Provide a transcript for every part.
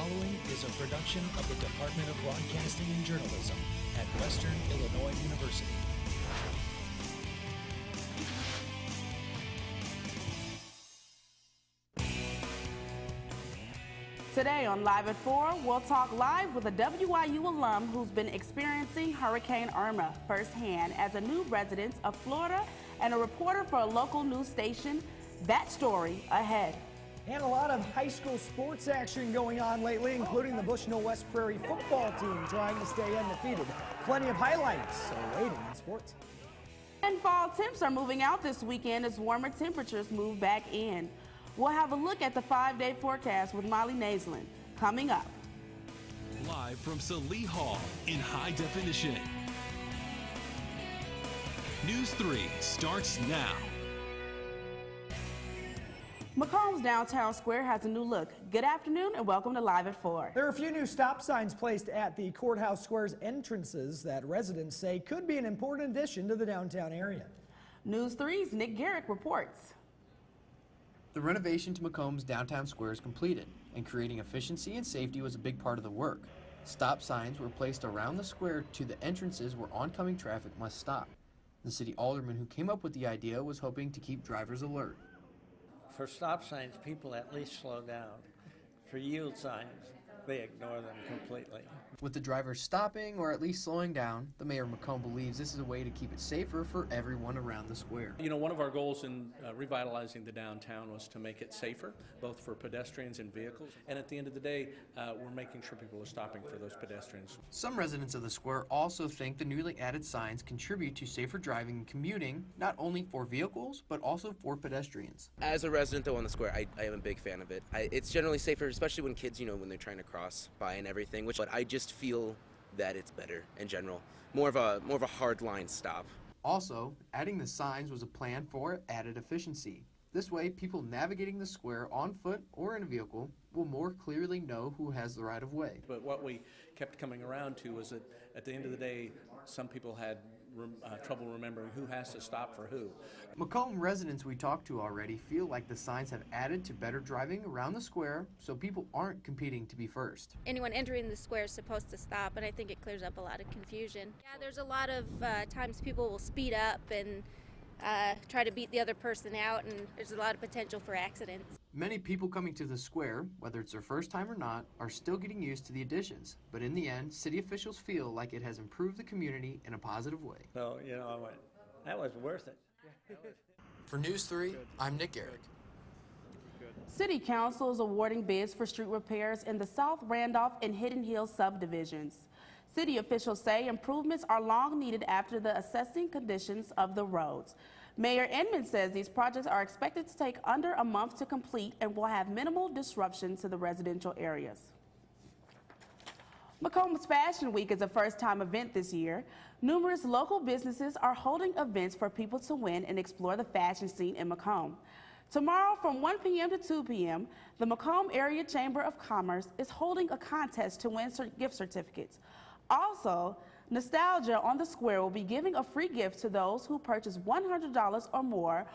following is a production of the Department of Broadcasting and Journalism at Western Illinois University. Today on Live at 4, we'll talk live with a WIU alum who's been experiencing Hurricane Irma firsthand as a new resident of Florida and a reporter for a local news station. That story ahead. And a lot of high school sports action going on lately, including the Bushnell West Prairie football team trying to stay undefeated. Plenty of highlights awaiting in sports. And fall temps are moving out this weekend as warmer temperatures move back in. We'll have a look at the 5-day forecast with Molly Naslin coming up. Live from Salee Hall in high definition. News 3 starts now. Macomb's downtown square has a new look. Good afternoon and welcome to Live at 4. There are a few new stop signs placed at the Courthouse Square's entrances that residents say could be an important addition to the downtown area. News 3's Nick Garrick reports. The renovation to Macomb's downtown square is completed, and creating efficiency and safety was a big part of the work. Stop signs were placed around the square to the entrances where oncoming traffic must stop. The city alderman who came up with the idea was hoping to keep drivers alert. For stop signs, people at least slow down. For yield signs, they ignore them completely. With the drivers stopping or at least slowing down, the mayor of Macomb believes this is a way to keep it safer for everyone around the square. You know, one of our goals in revitalizing the downtown was to make it safer, both for pedestrians and vehicles. And at the end of the day, we're making sure people are stopping for those pedestrians. Some residents of the square also think the newly added signs contribute to safer driving and commuting, not only for vehicles, but also for pedestrians. As a resident, though, on the square, I am a big fan of it. It's generally safer, especially when kids, when they're trying to cross by and everything, but I just feel that it's better in general. More of a hard line stop. Also, adding the signs was a plan for added efficiency. This way, people navigating the square on foot or in a vehicle will more clearly know who has the right of way. But what we kept coming around to was that at the end of the day, some people had trouble remembering who has to stop for who. Macomb residents we talked to already feel like the signs have added to better driving around the square so people aren't competing to be first. Anyone entering the square is supposed to stop, and I think it clears up a lot of confusion. Yeah, there's a lot of times people will speed up and try to beat the other person out, and there's a lot of potential for accidents. Many people coming to the square, whether it's their first time or not, are still getting used to the additions. But in the end, city officials feel like it has improved the community in a positive way. So, I went, that was worth it. For News 3, I'm Nick Garrick. City Council is awarding bids for street repairs in the South Randolph and Hidden Hills subdivisions. City officials say improvements are long needed after the assessing conditions of the roads. Mayor Inman says these projects are expected to take under a month to complete and will have minimal disruption to the residential areas. Macomb's Fashion Week is a first-time event this year. Numerous local businesses are holding events for people to win and explore the fashion scene in Macomb. Tomorrow from 1 p.m. to 2 p.m., the Macomb Area Chamber of Commerce is holding a contest to win gift certificates. Also, Nostalgia on the Square will be giving a free gift to those who purchase $100 or more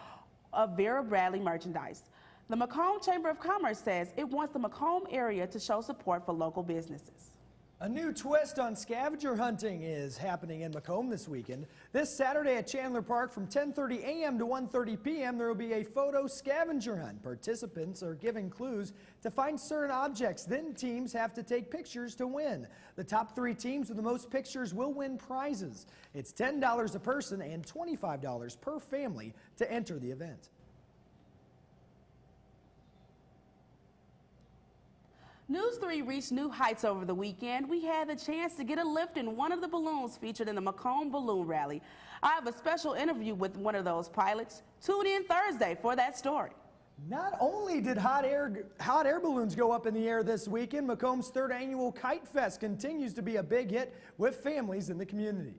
of Vera Bradley merchandise. The Macomb Chamber of Commerce says it wants the Macomb area to show support for local businesses. A new twist on scavenger hunting is happening in Macomb this weekend. This Saturday at Chandler Park from 10:30 a.m. to 1:30 p.m. there will be a photo scavenger hunt. Participants are given clues to find certain objects. Then teams have to take pictures to win. The top 3 teams with the most pictures will win prizes. It's $10 a person and $25 per family to enter the event. News 3 reached new heights over the weekend. We had the chance to get a lift in one of the balloons featured in the Macomb Balloon Rally. I have a special interview with one of those pilots. Tune in Thursday for that story. Not only did hot air balloons go up in the air this weekend, Macomb's 3rd annual Kite Fest continues to be a big hit with families in the community.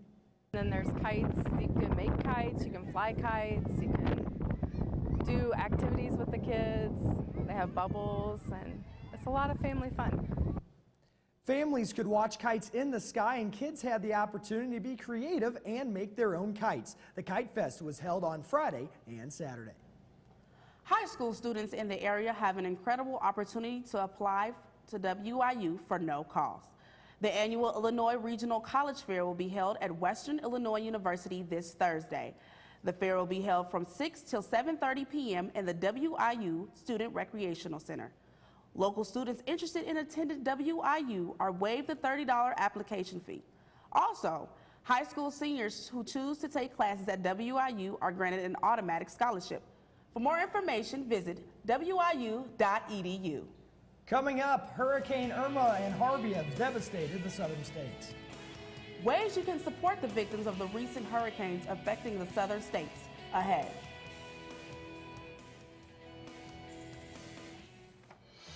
Then there's kites. You can make kites, you can fly kites, you can do activities with the kids. They have bubbles, and it's a lot of family fun. Families could watch kites in the sky, and kids had the opportunity to be creative and make their own kites. The Kite Fest was held on Friday and Saturday. High school students in the area have an incredible opportunity to apply to WIU for no cost. The annual Illinois Regional College Fair will be held at Western Illinois University this Thursday. The fair will be held from 6 till 7:30 p.m. in the WIU Student Recreational Center. Local students interested in attending WIU are waived the $30 application fee. Also, high school seniors who choose to take classes at WIU are granted an automatic scholarship. For more information, visit wiu.edu. Coming up, Hurricane Irma and Harvey have devastated the southern states. Ways you can support the victims of the recent hurricanes affecting the southern states ahead.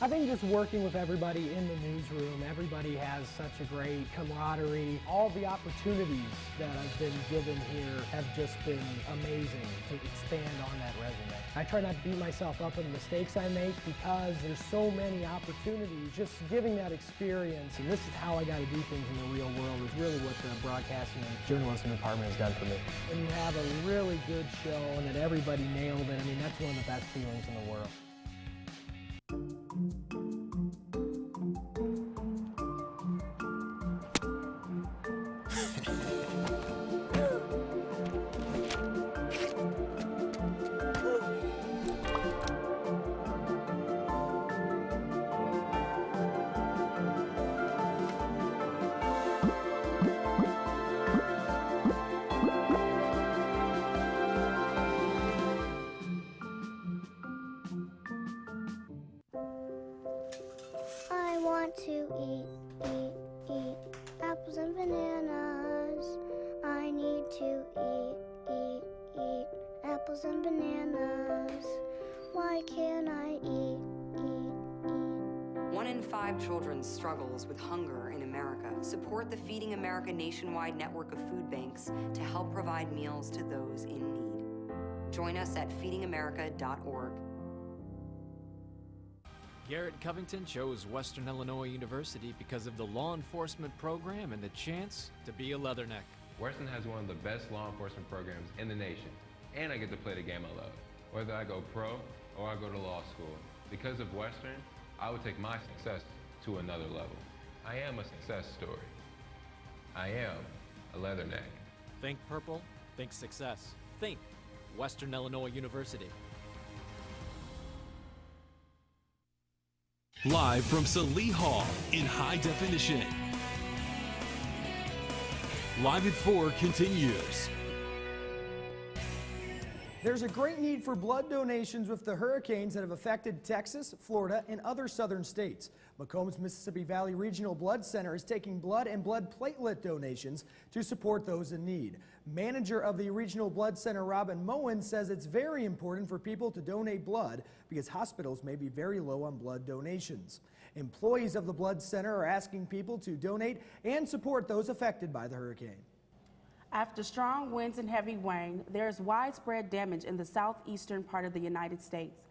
I think just working with everybody in the newsroom, everybody has such a great camaraderie. All the opportunities that I've been given here have just been amazing to expand on that resume. I try not to beat myself up for the mistakes I make because there's so many opportunities. Just giving that experience, and this is how I got to do things in the real world, is really what the broadcasting and journalism department has done for me. When you have a really good show and that everybody nailed it, I mean, that's one of the best feelings in the world. I want to eat apples and bananas. I need to eat apples and bananas. Why can't I eat? 1 in 5 children struggles with hunger in America. Support the Feeding America nationwide network of food banks to help provide meals to those in need. Join us at feedingamerica.org. Garrett Covington chose Western Illinois University because of the law enforcement program and the chance to be a leatherneck. Western has one of the best law enforcement programs in the nation, and I get to play the game I love. Whether I go pro or I go to law school, because of Western, I would take my success to another level. I am a success story. I am a leatherneck. Think purple, think success. Think Western Illinois University. Live from Salee Hall in high definition. Live at 4 continues. There's a great need for blood donations with the hurricanes that have affected Texas, Florida, and other southern states. Macomb's Mississippi Valley Regional Blood Center is taking blood and blood platelet donations to support those in need. Manager of the Regional Blood Center, Robin Moen, says it's very important for people to donate blood because hospitals may be very low on blood donations. Employees of the Blood Center are asking people to donate and support those affected by the hurricane. After strong winds and heavy rain, there is widespread damage in the southeastern part of the United States.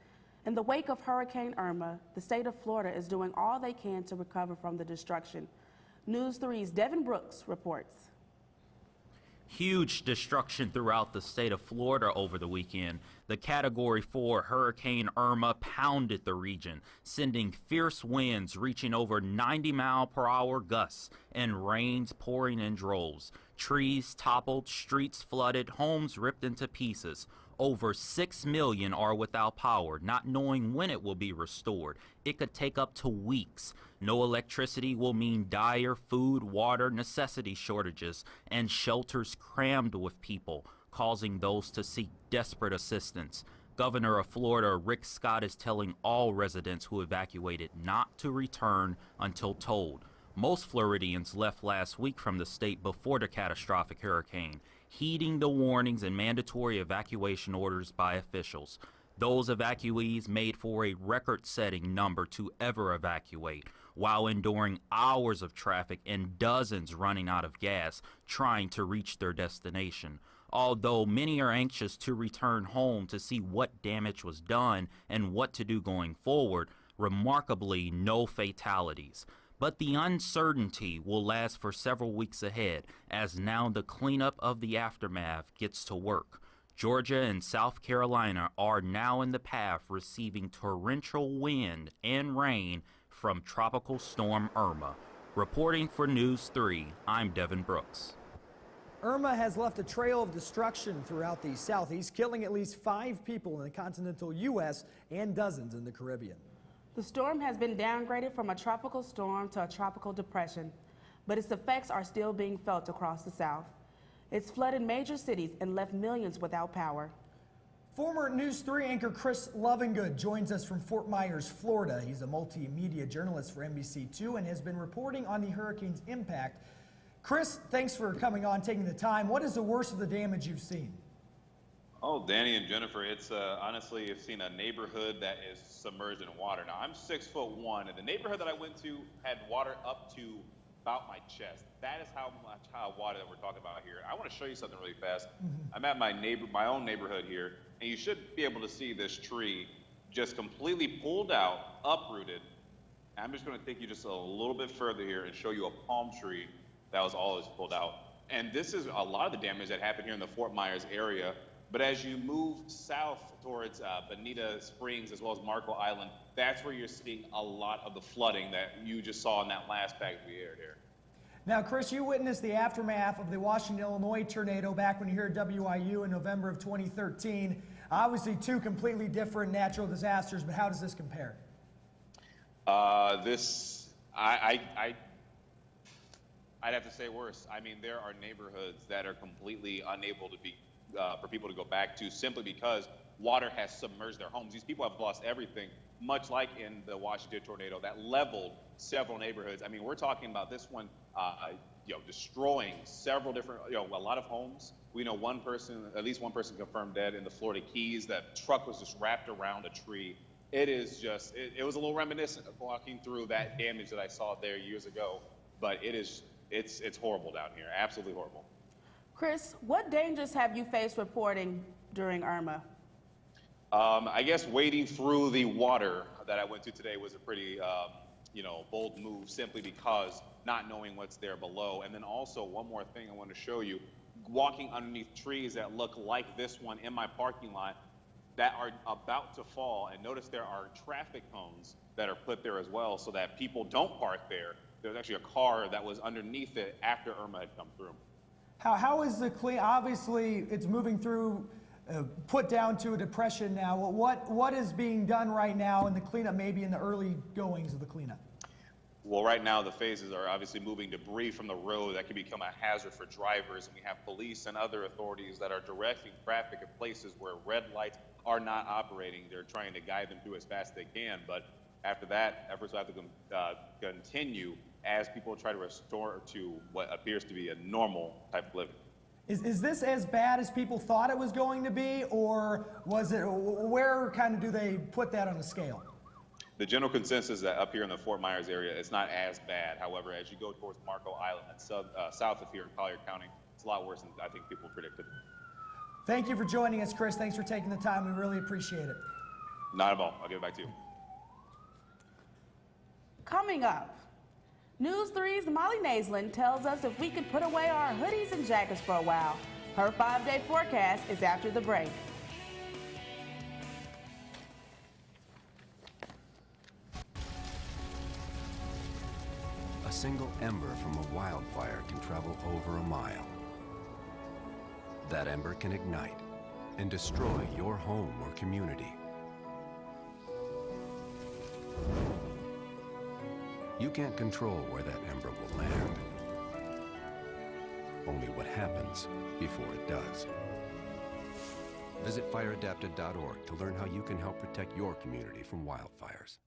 In the wake of Hurricane Irma, the state of Florida is doing all they can to recover from the destruction. News 3's Devin Brooks reports. Huge destruction throughout the state of Florida over the weekend. The Category 4 Hurricane Irma pounded the region, sending fierce winds reaching over 90-mile-per-hour gusts and rains pouring in droves. Trees toppled, streets flooded, homes ripped into pieces. Over 6 million are without power, not knowing when it will be restored. It could take up to weeks. No electricity will mean dire food, water, necessity shortages, and shelters crammed with people, causing those to seek desperate assistance. Governor of Florida, Rick Scott, is telling all residents who evacuated not to return until told. Most Floridians left last week from the state before the catastrophic hurricane, heeding the warnings and mandatory evacuation orders by officials. Those evacuees made for a record-setting number to ever evacuate, while enduring hours of traffic and dozens running out of gas trying to reach their destination. Although many are anxious to return home to see what damage was done and what to do going forward, remarkably no fatalities. But the uncertainty will last for several weeks ahead, as now the cleanup of the aftermath gets to work. Georgia and South Carolina are now in the path receiving torrential wind and rain from Tropical Storm Irma. Reporting for News 3, I'm Devin Brooks. Irma has left a trail of destruction throughout the southeast, killing at least 5 people in the continental U.S. and dozens in the Caribbean. The storm has been downgraded from a tropical storm to a tropical depression, but its effects are still being felt across the South. It's flooded major cities and left millions without power. Former News 3 anchor Chris Lovingood joins us from Fort Myers, Florida. He's a multimedia journalist for NBC2 and has been reporting on the hurricane's impact. Chris, thanks for coming on, taking the time. What is the worst of the damage you've seen? Oh, Danny and Jennifer, it's honestly, I've seen a neighborhood that is submerged in water. Now, I'm 6'1", and the neighborhood that I went to had water up to about my chest. That is how much water that we're talking about here. I want to show you something really fast. I'm at my own neighborhood here, and you should be able to see this tree just completely pulled out, uprooted. I'm just going to take you just a little bit further here and show you a palm tree that was always pulled out. And this is a lot of the damage that happened here in the Fort Myers area. But as you move south towards Bonita Springs as well as Marco Island, that's where you're seeing a lot of the flooding that you just saw in that last package we aired here. Now, Chris, you witnessed the aftermath of the Washington, Illinois tornado back when you were at WIU in November of 2013. Obviously, 2 completely different natural disasters, but how does this compare? I'd have to say worse. I mean, there are neighborhoods that are completely unable to be for people to go back to simply because water has submerged their homes. These people have lost everything, much like in the Washington tornado that leveled several neighborhoods. I mean, we're talking about this one, destroying several different, a lot of homes. We know at least one person confirmed dead in the Florida Keys. That truck was just wrapped around a tree. It is just, it was a little reminiscent of walking through that damage that I saw there years ago, but it's horrible down here, absolutely horrible. Chris, what dangers have you faced reporting during Irma? I guess wading through the water that I went to today was a pretty, bold move simply because not knowing what's there below. And then also one more thing I want to show you, walking underneath trees that look like this one in my parking lot that are about to fall. And notice there are traffic cones that are put there as well so that people don't park there. There's actually a car that was underneath it after Irma had come through. How is the clean? Obviously, it's moving through, put down to a depression now. What is being done right now in the cleanup, maybe in the early goings of the cleanup? Well, right now the phases are obviously moving debris from the road that can become a hazard for drivers, and we have police and other authorities that are directing traffic at places where red lights are not operating. They're trying to guide them through as fast as they can, but after that, efforts will have to continue as people try to restore to what appears to be a normal type of living. Is this as bad as people thought it was going to be, or was it, where kind of do they put that on a scale? The general consensus that up here in the Fort Myers area, it's not as bad. However, as you go towards Marco Island and south of here in Collier County, it's a lot worse than I think people predicted. Thank you for joining us, Chris. Thanks for taking the time. We really appreciate it. Not at all. I'll give it back to you. Coming up, News 3's Molly Naisland tells us if we could put away our hoodies and jackets for a while. Her 5-day forecast is after the break. A single ember from a wildfire can travel over a mile. That ember can ignite and destroy your home or community. You can't control where that ember will land. Only what happens before it does. Visit fireadapted.org to learn how you can help protect your community from wildfires.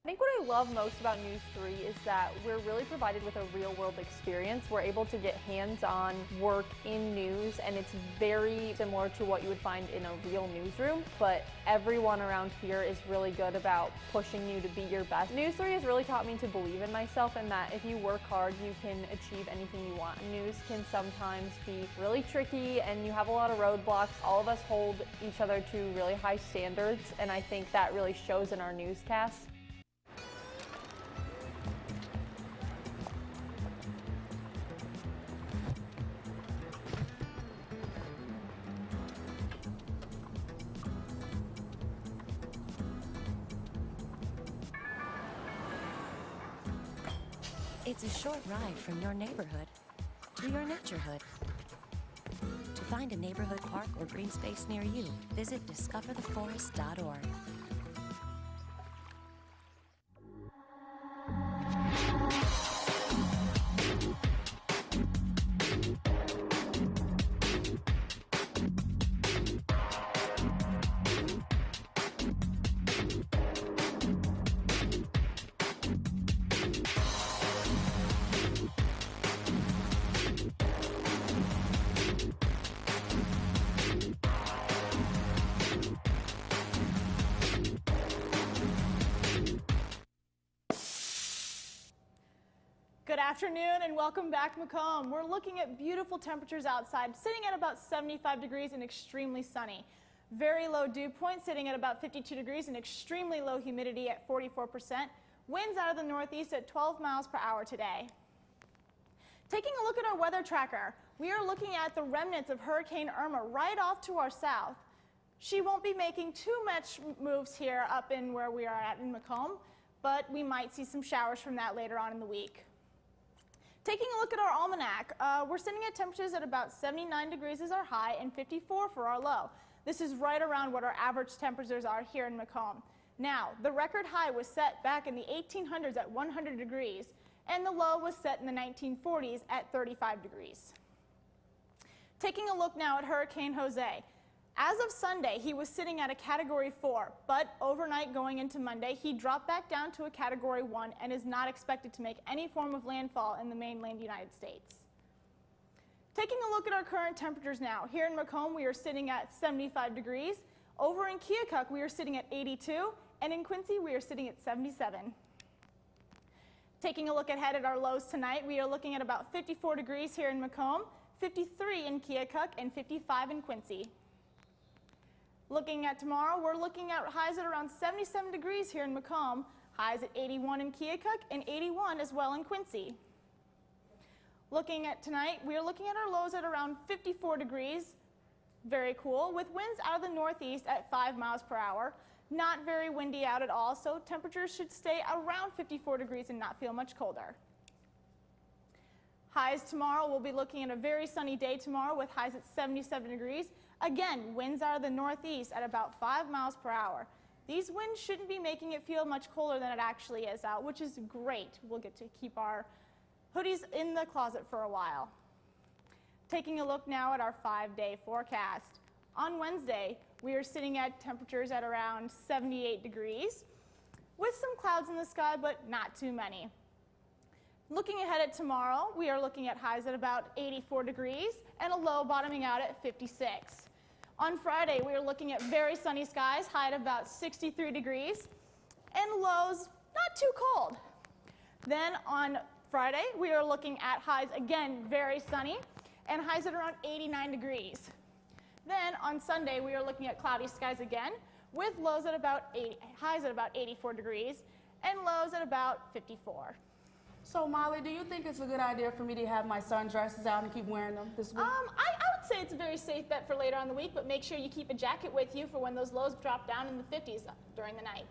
I think what I love most about News 3 is that we're really provided with a real-world experience. We're able to get hands-on work in news, and it's very similar to what you would find in a real newsroom, but everyone around here is really good about pushing you to be your best. News 3 has really taught me to believe in myself and that if you work hard, you can achieve anything you want. News can sometimes be really tricky, and you have a lot of roadblocks. All of us hold each other to really high standards, and I think that really shows in our newscasts. It's a short ride from your neighborhood to your naturehood. To find a neighborhood park or green space near you, visit discovertheforest.org. Good afternoon and welcome back, Macomb. We're looking at beautiful temperatures outside, sitting at about 75 degrees and extremely sunny. Very low dew point, sitting at about 52 degrees and extremely low humidity at 44%. Winds out of the northeast at 12 miles per hour today. Taking a look at our weather tracker, we are looking at the remnants of Hurricane Irma right off to our south. She won't be making too much moves here up in where we are at in Macomb, but we might see some showers from that later on in the week. Taking a look at our almanac, we're sitting at temperatures at about 79 degrees is our high and 54 for our low. This is right around what our average temperatures are here in Macomb. Now, the record high was set back in the 1800s at 100 degrees, and the low was set in the 1940s at 35 degrees. Taking a look now at Hurricane Jose. As of Sunday, he was sitting at a Category 4, but overnight going into Monday, he dropped back down to a Category 1 and is not expected to make any form of landfall in the mainland United States. Taking a look at our current temperatures now. Here in Macomb, we are sitting at 75 degrees. Over in Keokuk, we are sitting at 82, and in Quincy, we are sitting at 77. Taking a look ahead at our lows tonight, we are looking at about 54 degrees here in Macomb, 53 in Keokuk, and 55 in Quincy. Looking at tomorrow, we're looking at highs at around 77 degrees here in Macomb, highs at 81 in Keokuk and 81 as well in Quincy. Looking at tonight, we are looking at our lows at around 54 degrees, very cool, with winds out of the northeast at 5 miles per hour. Not very windy out at all, so temperatures should stay around 54 degrees and not feel much colder. Highs tomorrow, we'll be looking at a very sunny day tomorrow with highs at 77 degrees. Again, winds out of the northeast at about 5 miles per hour. These winds shouldn't be making it feel much colder than it actually is out, which is great. We'll get to keep our hoodies in the closet for a while. Taking a look now at our 5-day forecast. On Wednesday, we are sitting at temperatures at around 78 degrees with some clouds in the sky, but not too many. Looking ahead at tomorrow, we are looking at highs at about 84 degrees and a low bottoming out at 56. On Friday, we are looking at very sunny skies, high at about 63 degrees, and lows not too cold. Then on Friday, we are looking at highs again very sunny and highs at around 89 degrees. Then on Sunday, we are looking at cloudy skies again with lows at about highs at about 84 degrees and lows at about 54. So, Molly, do you think it's a good idea for me to have my sundresses out and keep wearing them this week? I would say it's a very safe bet for later on in the week, but make sure you keep a jacket with you for when those lows drop down in the 50s during the night.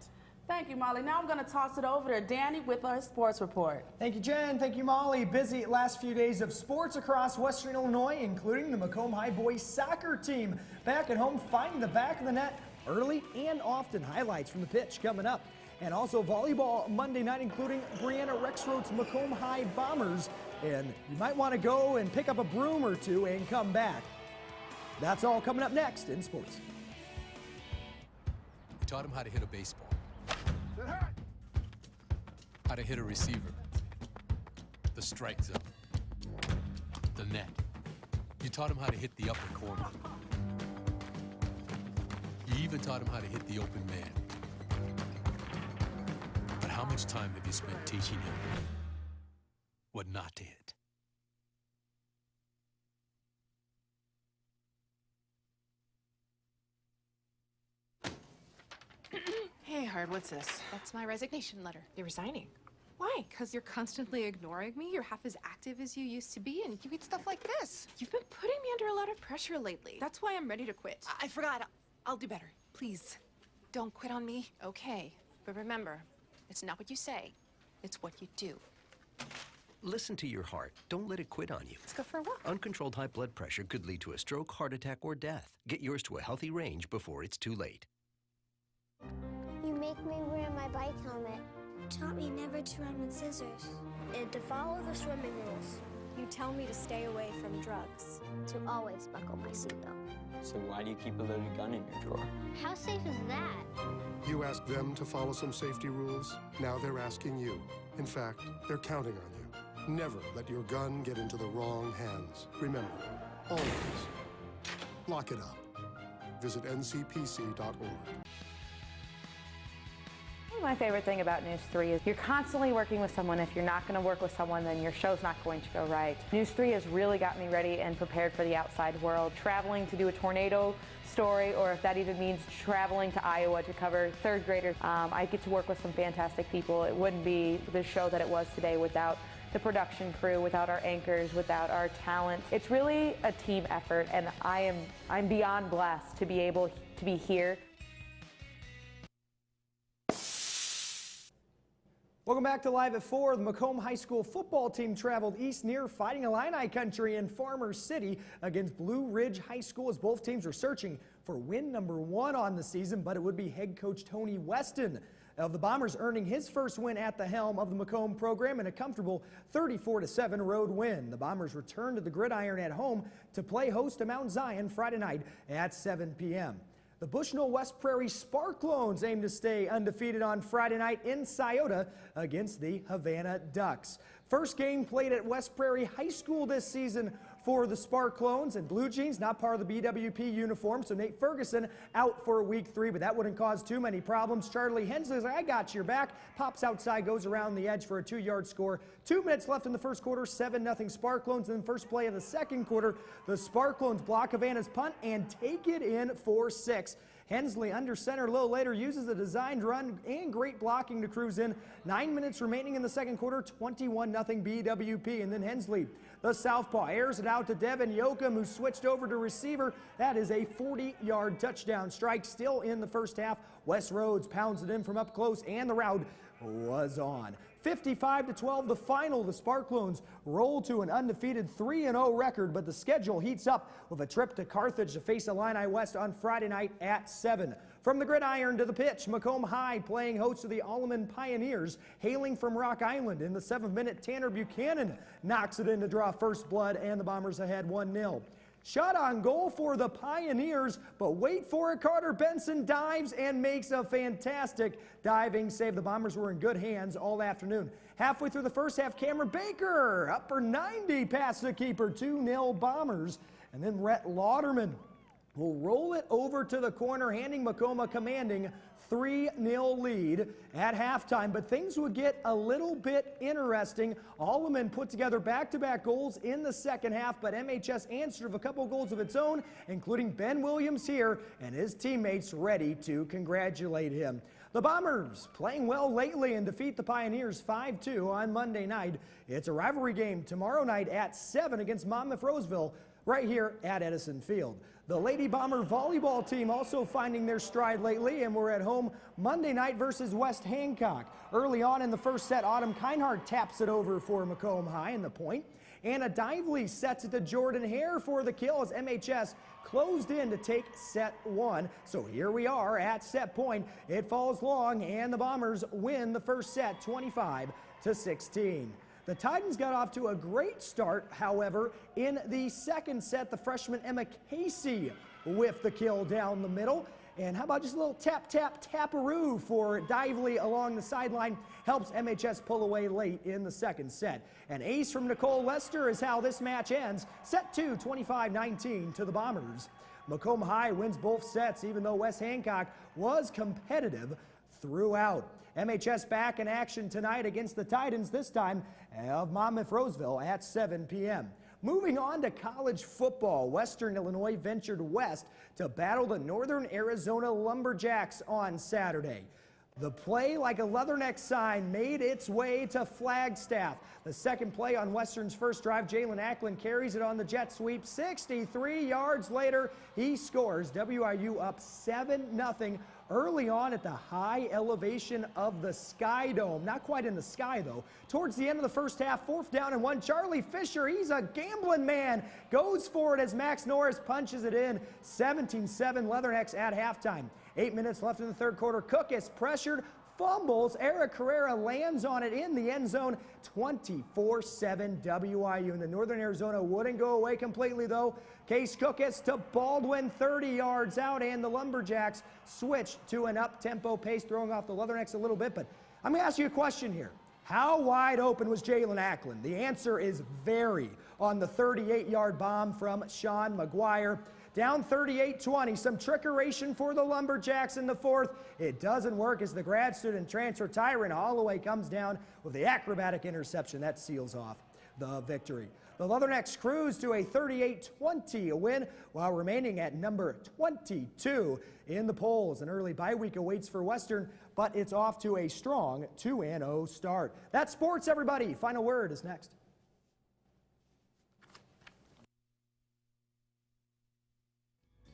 Thank you, Molly. Now I'm going to toss it over to Danny with our sports report. Thank you, Jen. Thank you, Molly. Busy last few days of sports across Western Illinois, including the Macomb High boys soccer team back at home finding the back of the net early and often. Highlights from the pitch coming up. And also volleyball Monday night, including Brianna Rexroth's Macomb High Bombers. And you might want to go and pick up a broom or two and come back. That's all coming up next in sports. We taught him how to hit a baseball, how to hit a receiver, the strike zone, the net. You taught him how to hit the upper corner. You even taught him how to hit the open man. But how much time have you spent teaching him what not to hit? Hey, Hard, what's this? That's my resignation letter. You're resigning? Why? Because you're constantly ignoring me. You're half as active as you used to be, and you eat stuff like this. You've been putting me under a lot of pressure lately. That's why I'm ready to quit. I forgot. I'll do better. Please, don't quit on me. Okay, but remember, it's not what you say, it's what you do. Listen to your heart. Don't let it quit on you. Let's go for a walk. Uncontrolled high blood pressure could lead to a stroke, heart attack, or death. Get yours to a healthy range before it's too late. You make me wear my bike helmet. You taught me never to run with scissors. And to follow the swimming rules. You tell me to stay away from drugs. To always buckle my seatbelt. So why do you keep a loaded gun in your drawer? How safe is that? You asked them to follow some safety rules. Now they're asking you. In fact, they're counting on you. Never let your gun get into the wrong hands. Remember, always lock it up. Visit ncpc.org. My favorite thing about NEWS3 is you're constantly working with someone. If you're not going to work with someone, then your show's not going to go right. NEWS3 has really got me ready and prepared for the outside world. Traveling to do a tornado story, or if that even means traveling to Iowa to cover third graders, I get to work with some fantastic people. It wouldn't be the show that it was today without the production crew, without our anchors, without our talent. It's really a team effort, and I'm beyond blessed to be able to be here. Welcome back to Live at 4. The Macomb High School football team traveled east near Fighting Illini country in Farmer City against Blue Ridge High School as both teams are searching for win number 1 on the season, but it would be head coach Tony Weston of the Bombers earning his first win at the helm of the Macomb program in a comfortable 34-7 road win. The Bombers return to the Gridiron at home to play host to Mount Zion Friday night at 7 p.m. The Bushnell West Prairie Sparklones aim to stay undefeated on Friday night in Scioto against the Havana Ducks. First game played at West Prairie High School this season for the Sparklones, and Blue Jeans not part of the BWP uniform, so Nate Ferguson out for week 3, but that wouldn't cause too many problems. Charlie Hensley's like, I got your back, pops outside, goes around the edge for a 2-yard score. 2 minutes left in the first quarter, 7-0 Sparklones. In the first play of the second quarter, the Sparklones block Havana's punt and take it in for 6. Hensley under center a little later uses a designed run and great blocking to cruise in. 9 minutes remaining in the second quarter, 21-0 BWP. And then Hensley, the southpaw, airs it out to Devin Yoakum, who switched over to receiver. That is a 40-yard touchdown strike. Still in the first half, Wes Rhodes pounds it in from up close, and the route was on. 55-12 the final. The Sparklones roll to an undefeated 3-0 record, but the schedule heats up with a trip to Carthage to face Illini West on Friday night at 7. From the Gridiron to the pitch, Macomb High playing host to the Alleman Pioneers, hailing from Rock Island. In the 7th minute, Tanner Buchanan knocks it in to draw first blood, and the Bombers ahead 1-0. Shot on goal for the Pioneers, but wait for it, Carter Benson dives and makes a fantastic diving save. The Bombers were in good hands all afternoon. Halfway through the first half, Cameron Baker, upper 90 past the keeper, 2-0 Bombers. And then Rhett Lauderman will roll it over to the corner, handing Macomb a commanding 3-0 lead at halftime, but things would get a little bit interesting. Alleman put together back-to-back goals in the second half, but MHS answered with a couple goals of its own, including Ben Williams here, and his teammates ready to congratulate him. The Bombers playing well lately and defeat the Pioneers 5-2 on Monday night. It's a rivalry game tomorrow night at 7 against Monmouth-Roseville right here at Edison Field. The Lady Bomber volleyball team also finding their stride lately, and we're at home Monday night versus West Hancock. Early on in the first set, Autumn Kinehart taps it over for Macomb High in the point. Anna Dively sets it to Jordan Hare for the kill as MHS closed in to take set 1. So here we are at set point. It falls long, and the Bombers win the first set 25-16. The Titans got off to a great start, however. In the second set, the freshman Emma Casey whiffed the kill down the middle. And how about just a little tap-tap-taparoo for Dively along the sideline, helps MHS pull away late in the second set. An ace from Nicole Lester is how this match ends. Set 2, 25-19 to the Bombers. Macomb High wins both sets, even though West Hancock was competitive throughout. MHS back in action tonight against the Titans, this time of Monmouth-Roseville at 7 p.m. Moving on to college football, Western Illinois ventured west to battle the Northern Arizona Lumberjacks on Saturday. The play, like a leatherneck sign, made its way to Flagstaff. The second play on Western's first drive, Jalen Ackland carries it on the jet sweep. 63 yards later, he scores. WIU up 7-0 early on at the high elevation of the Sky Dome. Not quite in the sky, though. Towards the end of the first half, 4th down and 1. Charlie Fisher, he's a gambling man, goes for it as Max Norris punches it in. 17-7 Leathernecks at halftime. 8 minutes left in the third quarter. Cook is pressured, fumbles. Eric Herrera lands on it in the end zone. 24-7 WIU. And the Northern Arizona wouldn't go away completely, though. Case Cook gets to Baldwin 30 yards out, and the Lumberjacks switch to an up-tempo pace, throwing off the Leathernecks a little bit. But I'm going to ask you a question here. How wide open was Jalen Ackland? The answer is very on the 38-yard bomb from Sean McGuire. Down 38-20, some trickeration for the Lumberjacks in the fourth. It doesn't work as the grad student transfer Tyron Holloway comes down with the acrobatic interception that seals off the victory. The Leathernecks cruise to a 38-20 win while remaining at number 22 in the polls. An early bye week awaits for Western, but it's off to a strong 2-0 start. That's sports, everybody. Final word is next.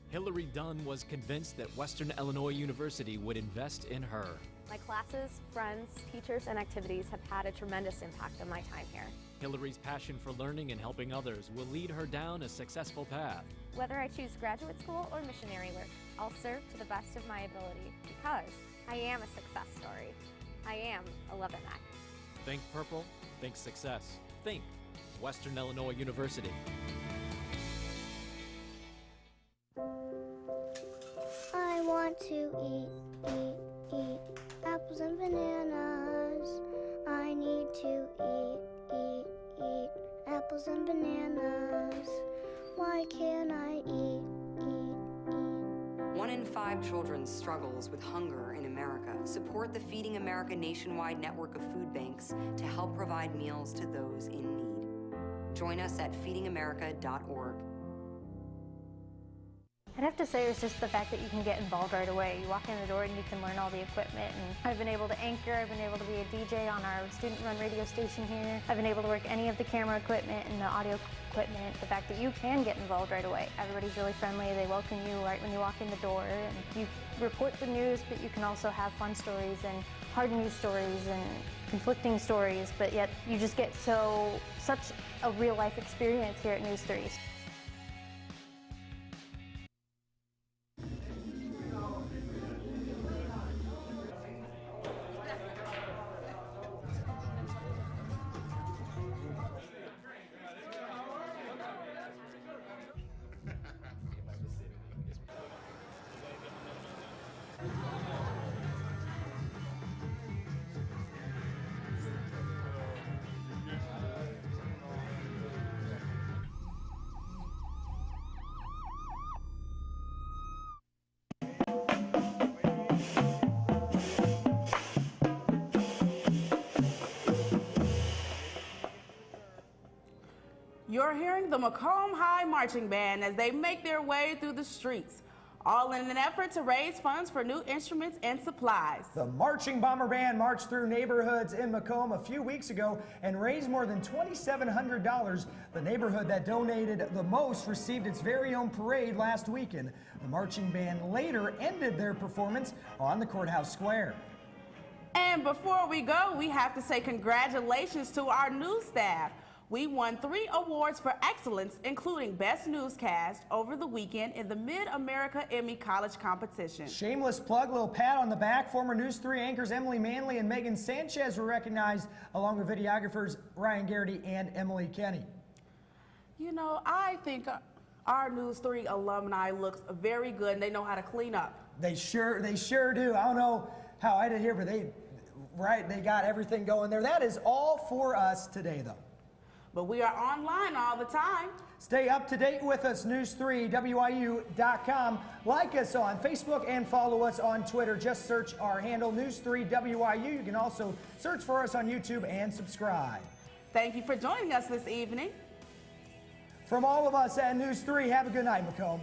Hillary Dunn was convinced that Western Illinois University would invest in her. My classes, friends, teachers, and activities have had a tremendous impact on my time here. Hillary's passion for learning and helping others will lead her down a successful path. Whether I choose graduate school or missionary work, I'll serve to the best of my ability because I am a success story. I am a Leatherneck. Think purple, think success. Think Western Illinois University. I want to eat apples and bananas. I need to eat apples and bananas. Why can't I eat? 1 in 5 children struggles with hunger in America. Support the Feeding America nationwide network of food banks to help provide meals to those in need. Join us at feedingamerica.org. I'd have to say it's just the fact that you can get involved right away. You walk in the door and you can learn all the equipment. And I've been able to anchor, I've been able to be a DJ on our student-run radio station here. I've been able to work any of the camera equipment and the audio equipment. The fact that you can get involved right away. Everybody's really friendly. They welcome you right when you walk in the door. And you report the news, but you can also have fun stories and hard news stories and conflicting stories. But yet you just get such a real-life experience here at NEWS3. You're hearing the Macomb High Marching Band as they make their way through the streets, all in an effort to raise funds for new instruments and supplies. The Marching Bomber Band marched through neighborhoods in Macomb a few weeks ago and raised more than $2,700. The neighborhood that donated the most received its very own parade last weekend. The marching band later ended their performance on the courthouse square. And before we go, we have to say congratulations to our news staff. We won 3 awards for excellence, including Best Newscast, over the weekend in the Mid-America Emmy College competition. Shameless plug, little pat on the back. Former News 3 anchors Emily Manley and Megan Sanchez were recognized, along with videographers Ryan Garrity and Emily Kenny. You know, I think our News 3 alumni looks very good, and they know how to clean up. They sure do. I don't know how I did here, but they got everything going there. That is all for us today, though. But we are online all the time. Stay up to date with us, news3wiu.com. Like us on Facebook and follow us on Twitter. Just search our handle, News3WIU. You can also search for us on YouTube and subscribe. Thank you for joining us this evening. From all of us at News 3, have a good night, Macomb.